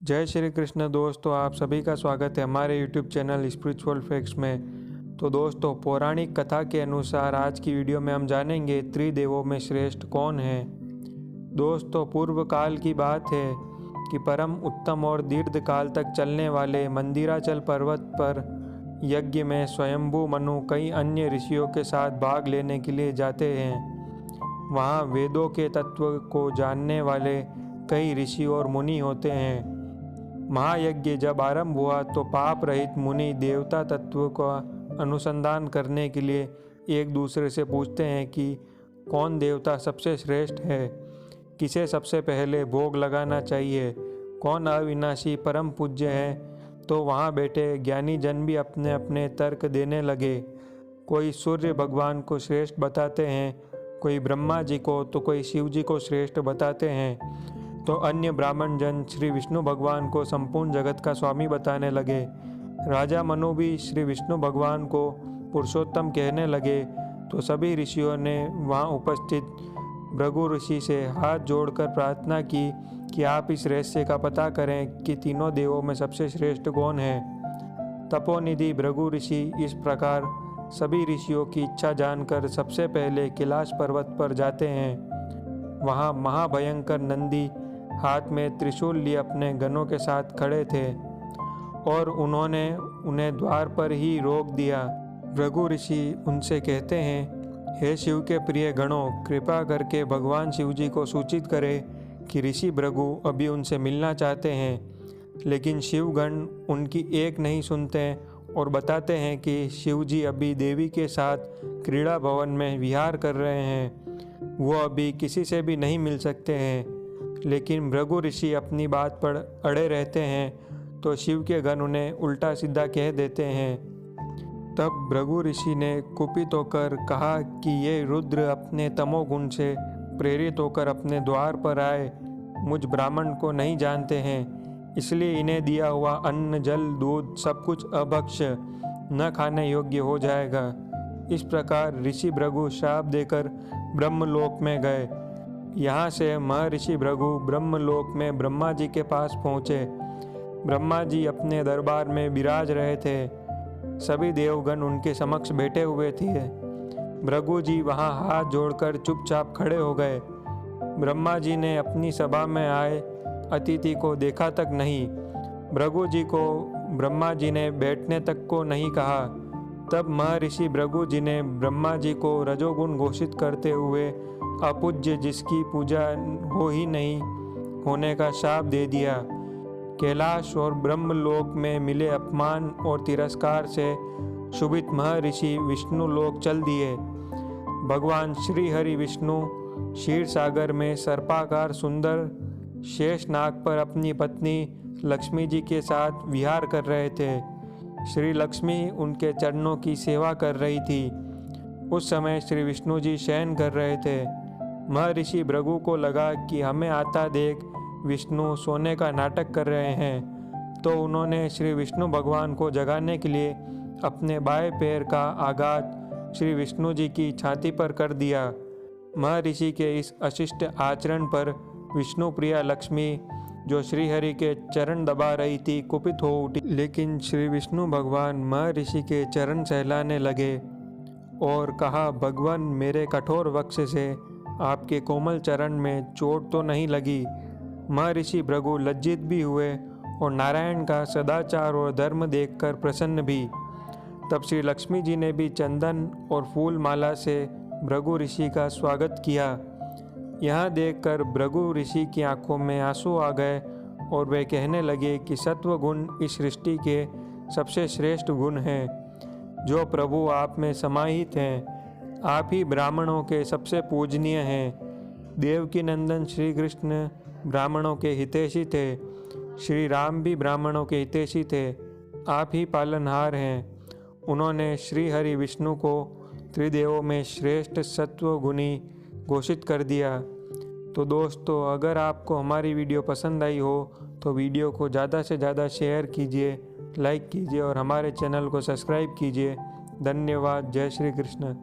जय श्री कृष्ण दोस्तों, आप सभी का स्वागत है हमारे यूट्यूब चैनल स्पिरिचुअल फैक्ट्स में। तो दोस्तों, पौराणिक कथा के अनुसार आज की वीडियो में हम जानेंगे त्रिदेवों में श्रेष्ठ कौन है। दोस्तों, पूर्व काल की बात है कि परम उत्तम और दीर्घ काल तक चलने वाले मंदिराचल पर्वत पर यज्ञ में स्वयंभू मनु कई अन्य ऋषियों के साथ भाग लेने के लिए जाते हैं। वहाँ वेदों के तत्व को जानने वाले कई ऋषि और मुनि होते हैं। महायज्ञ जब आरंभ हुआ तो पाप रहित मुनि देवता तत्व का अनुसंधान करने के लिए एक दूसरे से पूछते हैं कि कौन देवता सबसे श्रेष्ठ है, किसे सबसे पहले भोग लगाना चाहिए, कौन अविनाशी परम पूज्य है। तो वहाँ बैठे ज्ञानी जन भी अपने अपने तर्क देने लगे। कोई सूर्य भगवान को श्रेष्ठ बताते हैं, कोई ब्रह्मा जी को तो कोई शिव जी को श्रेष्ठ बताते हैं। तो अन्य ब्राह्मण जन श्री विष्णु भगवान को संपूर्ण जगत का स्वामी बताने लगे। राजा मनु भी श्री विष्णु भगवान को पुरुषोत्तम कहने लगे। तो सभी ऋषियों ने वहाँ उपस्थित भृगु ऋषि से हाथ जोड़कर प्रार्थना की कि आप इस रहस्य का पता करें कि तीनों देवों में सबसे श्रेष्ठ कौन है। तपोनिधि भृगु ऋषि इस प्रकार सभी ऋषियों की इच्छा जानकर सबसे पहले कैलाश पर्वत पर जाते हैं। वहाँ महाभयंकर नंदी हाथ में त्रिशूल लिए अपने गणों के साथ खड़े थे और उन्होंने उन्हें द्वार पर ही रोक दिया। भृगु ऋषि उनसे कहते हैं, हे शिव के प्रिय गणों, कृपा करके भगवान शिव जी को सूचित करें कि ऋषि भृगु अभी उनसे मिलना चाहते हैं। लेकिन शिवगण उनकी एक नहीं सुनते और बताते हैं कि शिव जी अभी देवी के साथ क्रीड़ा भवन में विहार कर रहे हैं, वो अभी किसी से भी नहीं मिल सकते हैं। लेकिन भृगु ऋषि अपनी बात पर अड़े रहते हैं तो शिव के गण उन्हें उल्टा सीधा कह देते हैं। तब भृगु ऋषि ने कुपित होकर कहा कि ये रुद्र अपने तमोगुण से प्रेरित होकर अपने द्वार पर आए, मुझ ब्राह्मण को नहीं जानते हैं, इसलिए इन्हें दिया हुआ अन्न जल दूध सब कुछ अभक्ष्य न खाने योग्य हो जाएगा। इस प्रकार ऋषि भृगु श्राप देकर ब्रह्मलोक में गए। यहाँ से महर्षि भृगु ब्रह्मलोक में ब्रह्मा जी के पास पहुँचे। ब्रह्मा जी अपने दरबार में विराज रहे थे। सभी देवगण उनके समक्ष बैठे हुए थे। भृगु जी वहाँ हाथ जोड़कर चुपचाप खड़े हो गए। ब्रह्मा जी ने अपनी सभा में आए अतिथि को देखा तक नहीं। भृगु जी को ब्रह्मा जी ने बैठने तक को नहीं कहा। तब महर्षि भृगु जी ने ब्रह्मा जी को रजोगुण घोषित करते हुए अपूज्य, जिसकी पूजा हो ही नहीं होने का शाप दे दिया। कैलाश और ब्रह्मलोक में मिले अपमान और तिरस्कार से क्षुभित महर्षि विष्णु लोक चल दिए। भगवान श्री हरि विष्णु क्षीर सागर में सर्पाकार सुंदर शेषनाग पर अपनी पत्नी लक्ष्मी जी के साथ विहार कर रहे थे। श्री लक्ष्मी उनके चरणों की सेवा कर रही थी। उस समय श्री विष्णु जी शयन कर रहे थे। महर्षि भृगु को लगा कि हमें आता देख विष्णु सोने का नाटक कर रहे हैं, तो उन्होंने श्री विष्णु भगवान को जगाने के लिए अपने बाएं पैर का आघात श्री विष्णु जी की छाती पर कर दिया। महर्षि के इस अशिष्ट आचरण पर विष्णु प्रिया लक्ष्मी, जो श्रीहरि के चरण दबा रही थी, कुपित हो उठी। लेकिन श्री विष्णु भगवान महर्षि के चरण सहलाने लगे और कहा, भगवान, मेरे कठोर वक्ष से आपके कोमल चरण में चोट तो नहीं लगी। महर्षि भृगु लज्जित भी हुए और नारायण का सदाचार और धर्म देखकर प्रसन्न भी। तब श्री लक्ष्मी जी ने भी चंदन और फूल माला से भृगु ऋषि का स्वागत किया। यह देखकर भृगु ऋषि की आंखों में आंसू आ गए और वे कहने लगे कि सत्व गुण इस सृष्टि के सबसे श्रेष्ठ गुण हैं। जो प्रभु आप में समाहित हैं, आप ही ब्राह्मणों के सबसे पूजनीय हैं। देवकी नंदन श्री कृष्ण ब्राह्मणों के हितैषी थे, श्री राम भी ब्राह्मणों के हितैषी थे, आप ही पालनहार हैं। उन्होंने श्री हरि विष्णु को त्रिदेवों में श्रेष्ठ सत्व गुणी घोषित कर दिया। तो दोस्तों, अगर आपको हमारी वीडियो पसंद आई हो तो वीडियो को ज़्यादा से ज़्यादा शेयर कीजिए, लाइक कीजिए और हमारे चैनल को सब्सक्राइब कीजिए। धन्यवाद। जय श्री कृष्ण।